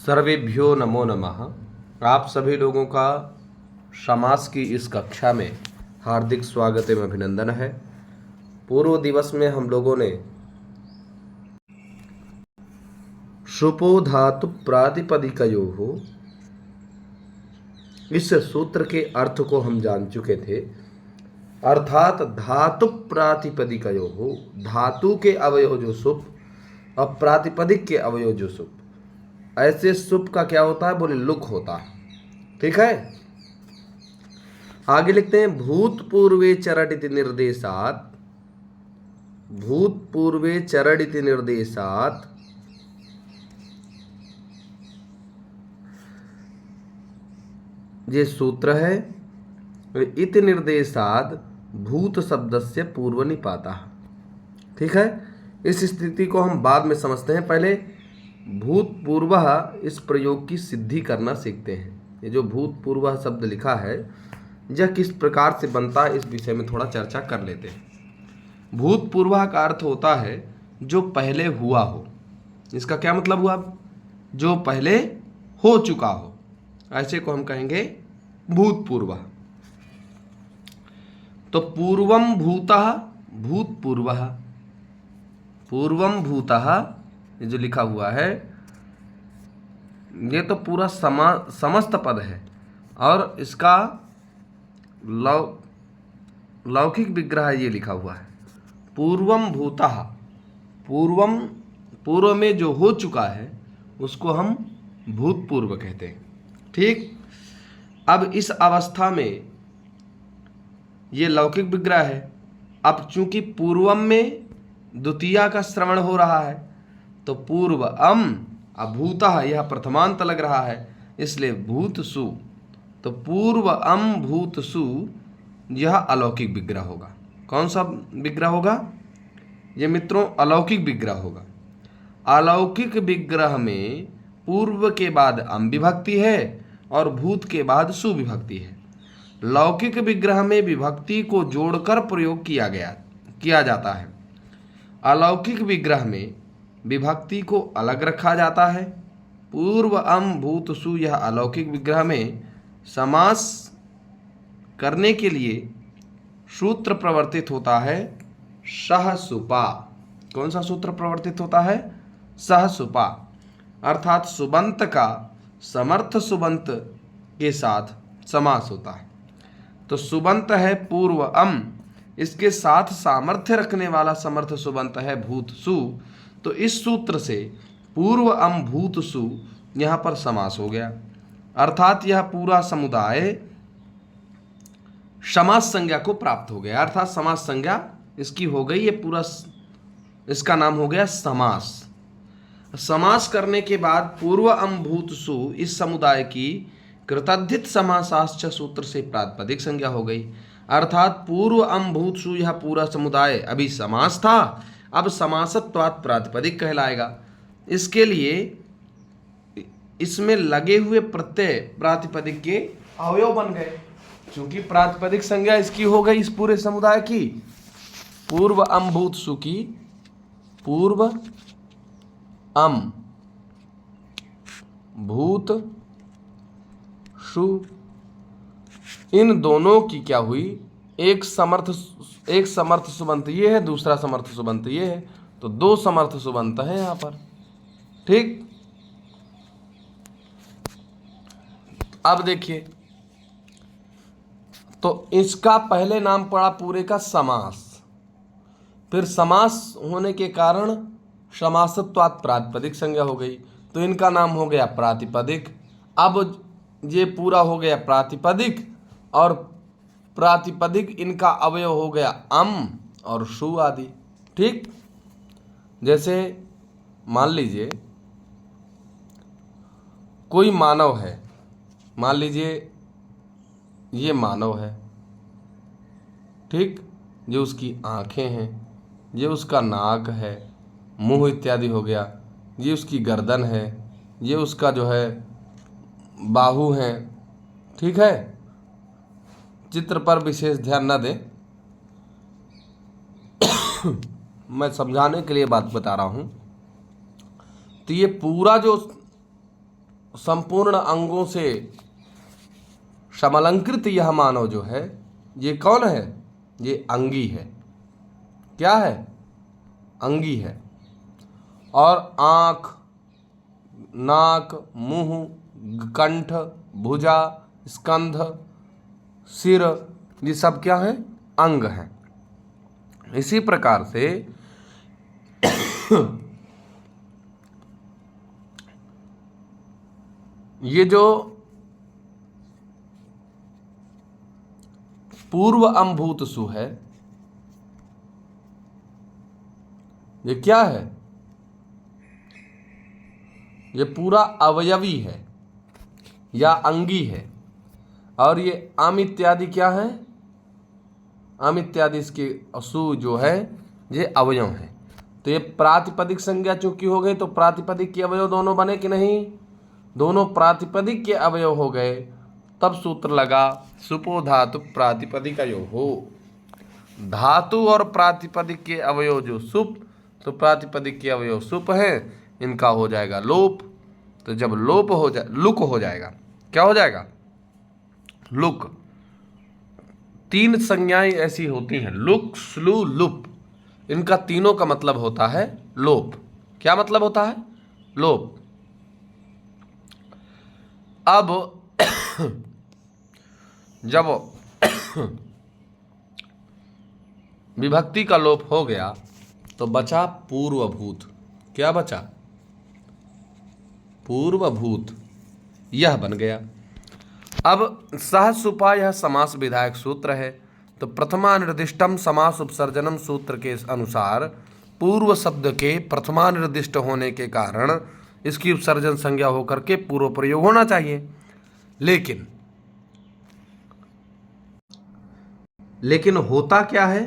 सर्वेभ्यो नमो नमः। आप सभी लोगों का समास की इस कक्षा में हार्दिक स्वागत एवं अभिनंदन है। पूर्व दिवस में हम लोगों ने शुपो धातु प्रातिपदिकयोः इस सूत्र के अर्थ को हम जान चुके थे। अर्थात धातु प्रातिपदिकयोः, धातु के अवयव जो सुप और प्रातिपदिक के अवयव जो सुप, ऐसे सुप का क्या होता है, बोले लुक होता है। ठीक है, आगे लिखते हैं भूतपूर्वे चरडिति निर्देशात, भूतपूर्वे चरडिति निर्देशात ये सूत्र है। इति निर्देशात भूत शब्दस्य पूर्व निपाता। ठीक है, इस स्थिति को हम बाद में समझते हैं। पहले भूतपूर्व इस प्रयोग की सिद्धि करना सीखते हैं। ये जो भूतपूर्व शब्द लिखा है यह किस प्रकार से बनता है, इस विषय में थोड़ा चर्चा कर लेते हैं। भूतपूर्व का अर्थ होता है जो पहले हुआ हो। इसका क्या मतलब हुआ, जो पहले हो चुका हो, ऐसे को हम कहेंगे भूतपूर्व। तो पूर्वम भूतः भूतपूर्वः, पूर्वम भूतः ये जो लिखा हुआ है ये तो पूरा समस्त पद है और इसका लौकिक विग्रह ये लिखा हुआ है। पूर्वम भूतः, पूर्वम पूर्व में जो हो चुका है उसको हम भूतपूर्व कहते हैं। ठीक, अब इस अवस्था में ये लौकिक विग्रह है। अब चूंकि पूर्वम में द्वितीया का श्रवण हो रहा है तो पूर्व अम, अभूतः यह प्रथमांत लग रहा है, इसलिए भूत सु। तो पूर्व अम भूत सु यह अलौकिक विग्रह होगा। कौन सा विग्रह होगा ये मित्रों? अलौकिक विग्रह होगा। अलौकिक विग्रह में पूर्व के बाद अम विभक्ति है और भूत के बाद सु विभक्ति है। लौकिक विग्रह में विभक्ति को जोड़कर प्रयोग किया जाता है। अलौकिक विग्रह में विभक्ति को अलग रखा जाता है। पूर्व अम भूत सु यह अलौकिक विग्रह में समास करने के लिए सूत्र प्रवर्तित होता है सह सुपा। कौन सा सूत्र प्रवर्तित होता है? सह सुपा, अर्थात सुबंत का समर्थ सुबंत के साथ समास होता है। तो सुबंत है पूर्व अम, इसके साथ सामर्थ्य रखने वाला समर्थ सुबंत है भूत सु। तो इस सूत्र से पूर्व अम भूत सु यहाँ पर समास हो गया, अर्थात यह पूरा समुदाय समास संज्ञा को प्राप्त हो गया। अर्थात समास संज्ञा इसकी हो गई, ये पूरा इसका नाम हो गया समास। समास करने के बाद पूर्व अम भूत सु इस समुदाय की कृतद्धित समासाश्च सूत्र से प्रातिपदिक संज्ञा हो गई। अर्थात पूर्व अम भूत सु यह पूरा समुदाय अभी समास था, अब समासत्वात् प्रातिपदिक कहलाएगा। इसके लिए इसमें लगे हुए प्रत्यय प्रातिपदिक के अवयव बन गए, क्योंकि प्रातिपदिक संज्ञा इसकी हो गई इस पूरे समुदाय की। पूर्व अम भूत सु की पूर्व अम भूत सु, इन दोनों की क्या हुई? एक समर्थ सुबंत ये है, दूसरा समर्थ सुबंत ये है, तो दो समर्थ सुबंत है यहां पर। ठीक, अब देखिए, तो इसका पहले नाम पड़ा पूरे का समास, फिर समास होने के कारण समासत्वात् प्रातिपदिक संज्ञा हो गई, तो इनका नाम हो गया प्रातिपदिक। अब ये पूरा हो गया प्रातिपदिक, और प्रातिपदिक इनका अवयव हो गया अम और सु आदि। ठीक, जैसे मान लीजिए कोई मानव है, मान लीजिए ये मानव है। ठीक, ये उसकी आंखें हैं, ये उसका नाक है, मुंह इत्यादि हो गया, ये उसकी गर्दन है, ये उसका जो है बाहु है। ठीक है, चित्र पर विशेष ध्यान न दें, मैं समझाने के लिए बात बता रहा हूं। तो ये पूरा जो संपूर्ण अंगों से समलंकृत यह मानव जो है, ये कौन है? ये अंगी है। क्या है? अंगी है। और आँख, नाक, मुंह, कंठ, भुजा, स्कंध, सिर, ये सब क्या है? अंग हैं। इसी प्रकार से ये जो पूर्व अम्भूत सु है, ये क्या है? ये पूरा अवयवी है या अंगी है। और ये अम इत्यादि क्या है? अम इत्यादि इसके असु जो है ये अवयव है। तो ये प्रातिपदिक संज्ञा चूंकि हो गई तो प्रातिपदिक के अवयव दोनों बने कि नहीं? दोनों प्रातिपदिक के अवयव हो गए। तब सूत्र लगा सुपो धातु प्रातिपदिक अयो हो। धातु और प्रातिपदिक के अवयव जो सुप, तो प्रातिपदिक के अवयव सुप है, इनका हो जाएगा लोप। तो जब लोप हो जाए, लुक हो जाएगा। क्या हो जाएगा? लुक। तीन संज्ञाएं ऐसी होती हैं, लुक, स्लू, लुप। इनका तीनों का मतलब होता है लोप। क्या मतलब होता है? लोप। अब जब विभक्ति का लोप हो गया तो बचा पूर्वभूत। क्या बचा? पूर्वभूत। यह बन गया। अब सहसुपा यह समास विधायक सूत्र है। तो प्रथमानिर्दिष्टम समास उपसर्जनम सूत्र के अनुसार पूर्व शब्द के प्रथमानिर्दिष्ट होने के कारण इसकी उपसर्जन संज्ञा होकर के पूर्व प्रयोग होना चाहिए। लेकिन होता क्या है?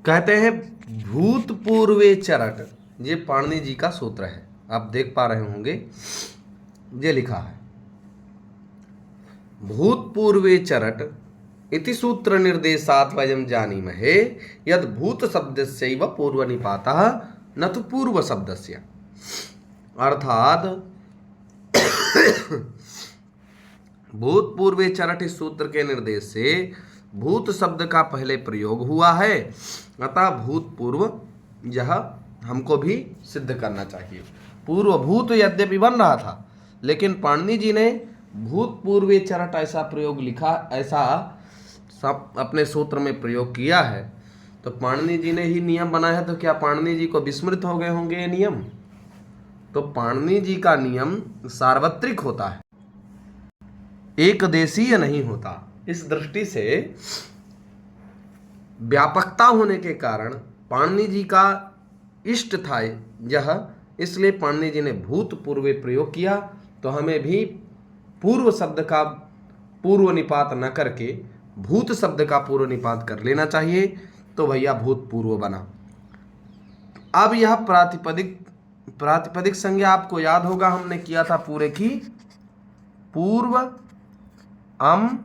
कहते हैं भूतपूर्वे चरट। ये पाणिनि जी का सूत्र है, आप देख पा रहे होंगे, ये लिखा है भूतपूर्वे चरट इति सूत्र निर्देशात् वयं जानीमहे यद भूत शब्दस्यैव पूर्वनिपातः न तो पूर्व शब्दस्य। अर्थात भूतपूर्वे चरट इस सूत्र के निर्देश से भूत शब्द का पहले प्रयोग हुआ है, अतः भूतपूर्व यह हमको भी सिद्ध करना चाहिए। पूर्वभूत यद्यपि बन रहा था, लेकिन पाणिनि जी ने भूतपूर्वे चरट ऐसा प्रयोग लिखा, ऐसा सब अपने सूत्र में प्रयोग किया है। तो पाणिनि जी ने ही नियम बनाया है, तो क्या पाणिनि जी को विस्मृत हो गए होंगे ये नियम? तो पाणिनि जी का नियम सार्वत्रिक होता है, एक देशीय नहीं होता। इस दृष्टि से व्यापकता होने के कारण पाणिनि जी का इष्ट था यह, इसलिए पाणिनि जी ने भूतपूर्वे प्रयोग किया। तो हमें भी पूर्व शब्द का पूर्व निपात न करके भूत शब्द का पूर्व निपात कर लेना चाहिए। तो भैया भूतपूर्व बना। अब यह प्रातिपदिक संज्ञा आपको याद होगा, हमने किया था पूरे की पूर्व, अम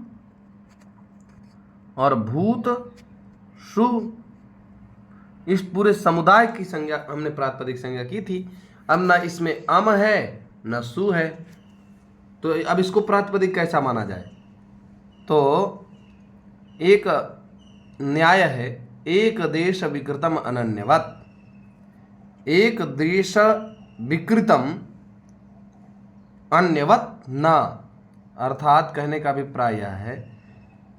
और भूत, सु, इस पूरे समुदाय की संज्ञा हमने प्रातिपदिक संज्ञा की थी। अब ना इसमें अम है न सु है, तो अब इसको प्रातिपदिक कैसा माना जाए? तो एक न्याय है, एक देश विकृतम अनन्यवत। एक देश विकृतम अन्यवत न, अर्थात कहने का अभिप्राय यह है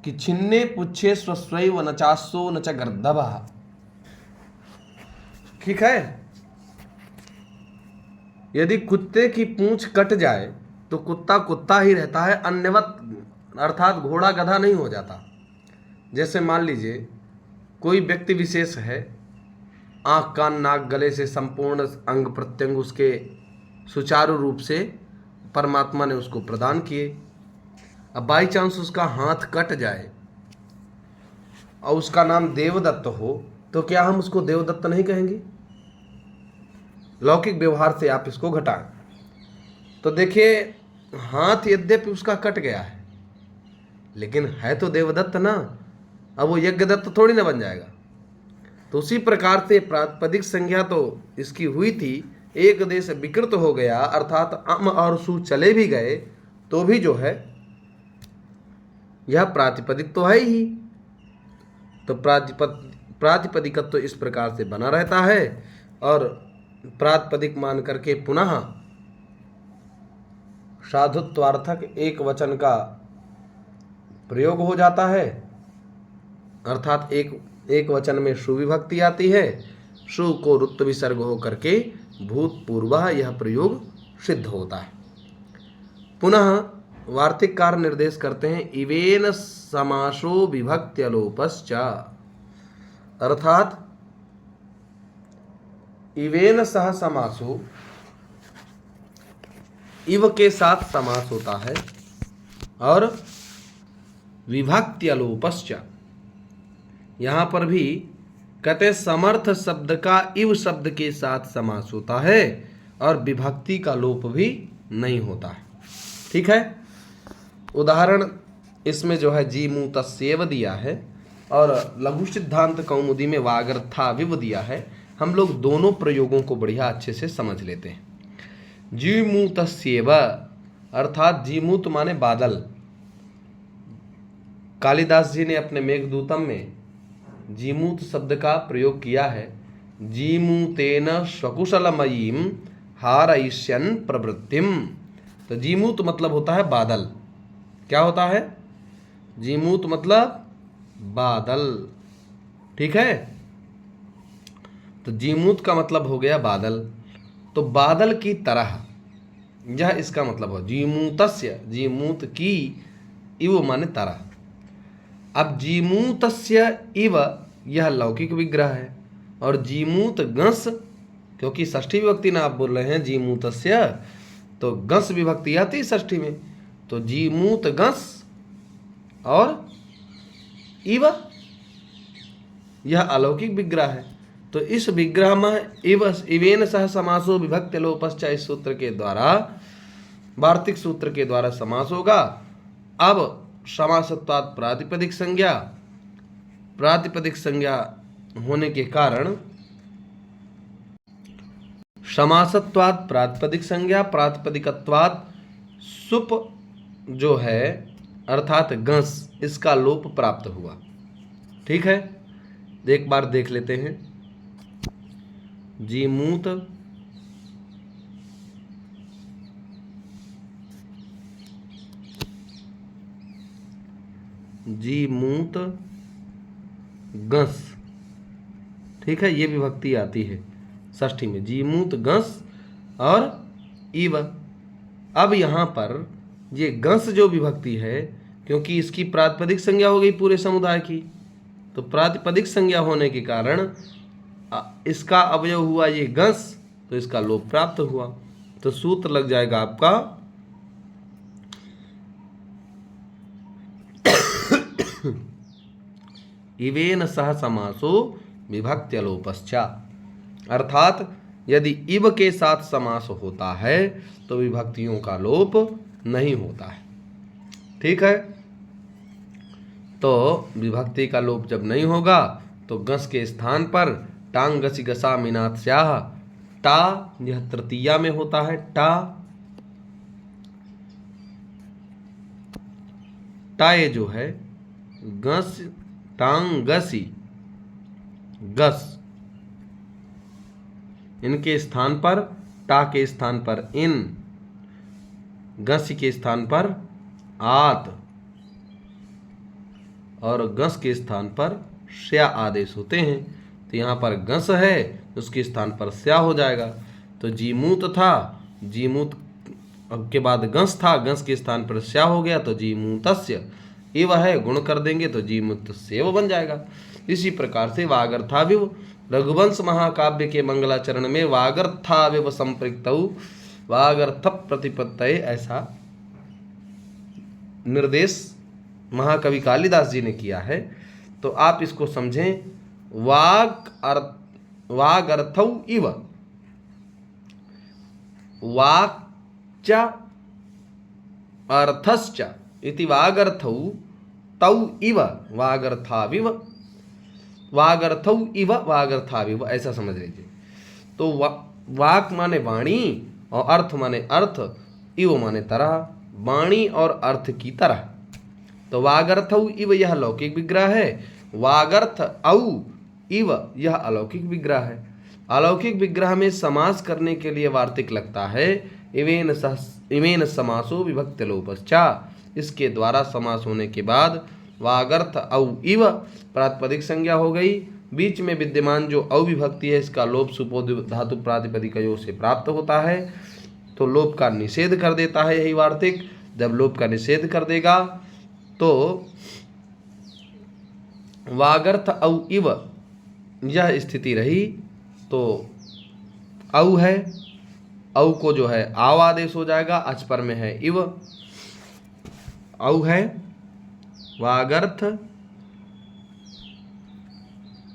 कि छिन्ने पुच्छे स्वस्वैव न चास्सो न च गर्दभः। ठीक है, यदि कुत्ते की पूंछ कट जाए तो कुत्ता कुत्ता ही रहता है, अन्यवत अर्थात घोड़ा गधा नहीं हो जाता। जैसे मान लीजिए कोई व्यक्ति विशेष है, आँख कान नाक गले से संपूर्ण अंग प्रत्यंग उसके सुचारू रूप से परमात्मा ने उसको प्रदान किए। अब बाई चांस उसका हाथ कट जाए और उसका नाम देवदत्त हो, तो क्या हम उसको देवदत्त नहीं कहेंगे? लौकिक व्यवहार से आप इसको घटाएं। तो देखिए, हाथ यद्यपि उसका कट गया है, लेकिन है तो देवदत्त ना। अब वो यज्ञदत्त थोड़ी ना बन जाएगा। तो उसी प्रकार से प्रातिपदिक संज्ञा तो इसकी हुई थी, एक देश विकृत हो गया अर्थात अम और सु चले भी गए तो भी जो है यह प्रातिपदिक तो है ही। तो प्रातिपदिकत्व तो इस प्रकार से बना रहता है और प्रातिपदिक मान करके पुनः साधुत्वार्थक एक वचन का प्रयोग हो जाता है, अर्थात एक वचन में सुविभक्ति आती है, सु को रुत्व विसर्ग हो करके भूतपूर्वः यह प्रयोग सिद्ध होता है। पुनः वार्तिककार निर्देश करते हैं इवेन समासो विभक्त्यलोपश्च, अर्थात इवेन सह समासो, इव के साथ समास होता है और विभक्त्यलोपश्च, यहां पर भी कहते समर्थ शब्द का इव शब्द के साथ समास होता है और विभक्ति का लोप भी नहीं होता है। ठीक है, उदाहरण इसमें जो है जीमूतस्येव दिया है और लघु सिद्धांत कौमुदी में वागर्थाविव दिया है। हम लोग दोनों प्रयोगों को बढ़िया अच्छे से समझ लेते हैं। जीमूतस्येव अर्थात जीमूत माने बादल। कालिदास जी ने अपने मेघदूतम में जीमूत शब्द का प्रयोग किया है। जीमूतेन स्वकुशलमयीम हारयिष्यन् प्रवृत्तिम। तो जीमूत मतलब होता है बादल। क्या होता है? जीमूत मतलब बादल। ठीक है, तो जीमूत का मतलब हो गया बादल। तो बादल की तरह यह इसका मतलब हो। जीमूतस्य, जीमूत की, इव माने तरह। अब जीमूतस्य इव यह लौकिक विग्रह है और जीमूत गंस, क्योंकि षष्ठी विभक्ति ना आप बोल रहे हैं जीमूतस्य, तो गंस विभक्ति आती षष्ठी में, तो जीमूत गंस और इव यह अलौकिक विग्रह है। तो इस विग्रह में इवेन सह समासो विभक्ति लोपश्च इस सूत्र के द्वारा, वार्तिक सूत्र के द्वारा समास होगा। अब समासत्वात् प्रातिपदिक संज्ञा, प्रातिपदिक संज्ञा होने के कारण समासत्वात् प्रातिपदिक संज्ञा, प्रातिपदिकत्वात् सुप जो है अर्थात गंस, इसका लोप प्राप्त हुआ। ठीक है, एक बार देख लेते हैं। जीमूत जीमूत गंस, ठीक है, ये विभक्ति आती है षष्ठी में, जीमूत गंस और इव। अब यहाँ पर ये गंस जो विभक्ति है, क्योंकि इसकी प्रातिपदिक संज्ञा हो गई पूरे समुदाय की, तो प्रातिपदिक संज्ञा होने के कारण इसका अवयव हुआ ये गंस, तो इसका लोप प्राप्त हुआ। तो सूत्र लग जाएगा आपका इवेन सह समासो विभक्त्यलोपश्चा, अर्थात यदि इव के साथ समास होता है तो विभक्तियों का लोप नहीं होता है। ठीक है, तो विभक्ति का लोप जब नहीं होगा तो गस के स्थान पर टांग गसी गसा मीनात स्याह, टा यह तृतीया में होता है, टा ये जो है गस टांग गसी गस, इनके स्थान पर, टा के स्थान पर इन, गस के स्थान पर आत और गस के स्थान पर स्या आदेश होते हैं। तो यहाँ पर गस है, उसके स्थान पर स्या हो जाएगा। तो जीमूत था, जीमूत के बाद गंस था, गंस के स्थान पर स्या हो गया, तो जीमूतस्य। इव है, गुण कर देंगे तो जीमूतस्येव बन जाएगा। इसी प्रकार से वागर्थाविव, रघुवंश महाकाव्य के मंगलाचरण में वागर्थाविव संपृक्तौ वागर्थ प्रतिपत्तये, ऐसा निर्देश महाकवि कालिदास जी ने किया है। तो आप इसको समझें, वागर्थौ इव, वाक्च अर्थश्च इति वागर्थौ तौ इव वागर्थाविव। वागर्थौ इव वागर्थाविव, ऐसा समझ लीजिए। तो वाक माने वाणी और अर्थ माने अर्थ, इव माने तरह, वाणी और अर्थ की तरह। तो वागर्थौ इव यह लौकिक विग्रह है, वागर्थ औ इव यह अलौकिक विग्रह है। अलौकिक विग्रह में समास करने के लिए वार्तिक लगता है। इवेन समासो विभक्त लोपश्चा, इसके द्वारा समास होने के बाद वागर्थ औ इव प्रातिपदिक संज्ञा हो गई। बीच में विद्यमान जो अविभक्ति है इसका लोप सुपो धातु प्रातिपदिकयों से प्राप्त होता है, तो लोप का निषेध कर देता है यही वार्तिक। जब लोप का निषेध कर देगा तो वागर्थ औ इव यह स्थिति रही, तो औ है, औ को जो है आव आदेश हो जाएगा, अचपर में है इव, औ है वागर्थ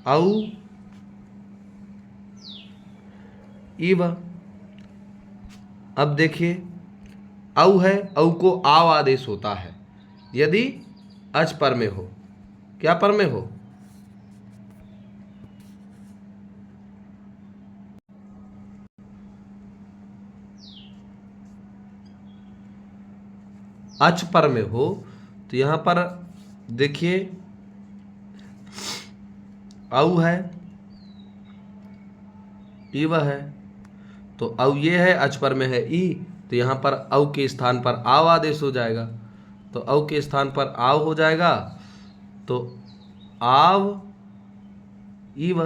औ इव। अब देखिए औ है, औ को आव आदेश होता है यदि अच पर में हो। क्या पर में हो? अच पर में हो। तो यहां पर देखिए औ है, इव है, तो औ ये है, अच पर में है ई, तो यहां पर औ के स्थान पर आव आदेश हो जाएगा। तो औ के स्थान पर आव हो जाएगा, तो आव इव।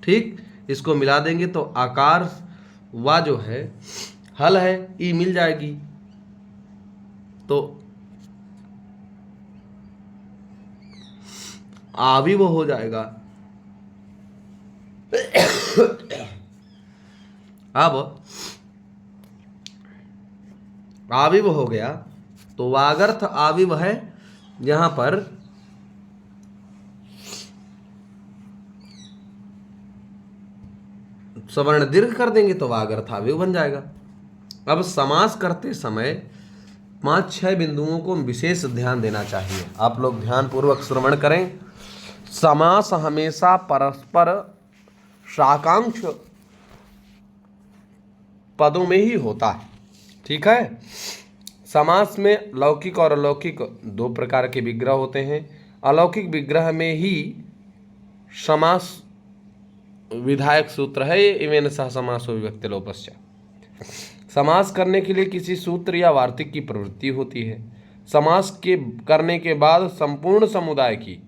ठीक, इसको मिला देंगे तो आकार वा जो है हल है, ई मिल जाएगी, तो आविव हो जाएगा। अब आविव हो गया, तो वागर्थ आविव है, यहां पर सवर्ण दीर्घ कर देंगे तो वागर्थ आविव बन जाएगा। अब समास करते समय 5-6 बिंदुओं को विशेष ध्यान देना चाहिए, आप लोग ध्यान पूर्वक श्रवण करें। समास हमेशा परस्पर साकांक्ष पदों में ही होता है। ठीक है, समास में लौकिक और अलौकिक दो प्रकार के विग्रह होते हैं। अलौकिक विग्रह में ही समास विधायक सूत्र है, इवेन सह समासो विभक्ति लोपस्य। समास करने के लिए किसी सूत्र या वार्तिक की प्रवृत्ति होती है। समास के करने के बाद संपूर्ण समुदाय की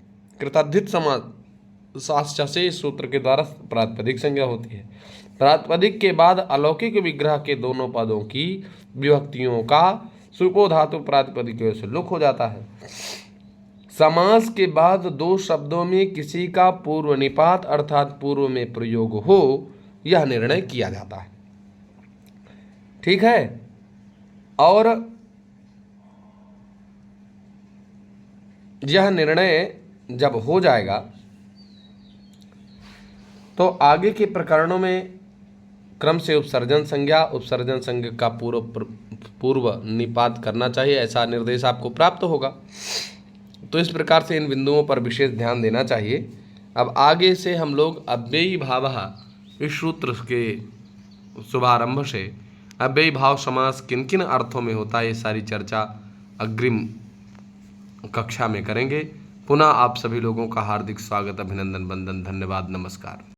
कृताधित समास से इस सूत्र के द्वारा प्रातिपदिक संज्ञा होती है। प्रातिपदिक के बाद अलौकिक विग्रह के दोनों पदों की विभक्तियों का सुपो धातु प्रातिपदिक से लुक हो जाता है। समास के बाद दो शब्दों में किसी का पूर्व निपात अर्थात पूर्व में प्रयोग हो, यह निर्णय किया जाता है। ठीक है, और यह निर्णय जब हो जाएगा तो आगे के प्रकरणों में क्रम से उपसर्जन संज्ञा का पूर्व निपात करना चाहिए, ऐसा निर्देश आपको प्राप्त होगा। तो इस प्रकार से इन बिंदुओं पर विशेष ध्यान देना चाहिए। अब आगे से हम लोग अव्ययी भावः इस सूत्र के शुभारंभ से अव्ययी भाव समास किन किन अर्थों में होता है, ये सारी चर्चा अग्रिम कक्षा में करेंगे। पुनः आप सभी लोगों का हार्दिक स्वागत, अभिनंदन, वंदन, धन्यवाद, नमस्कार।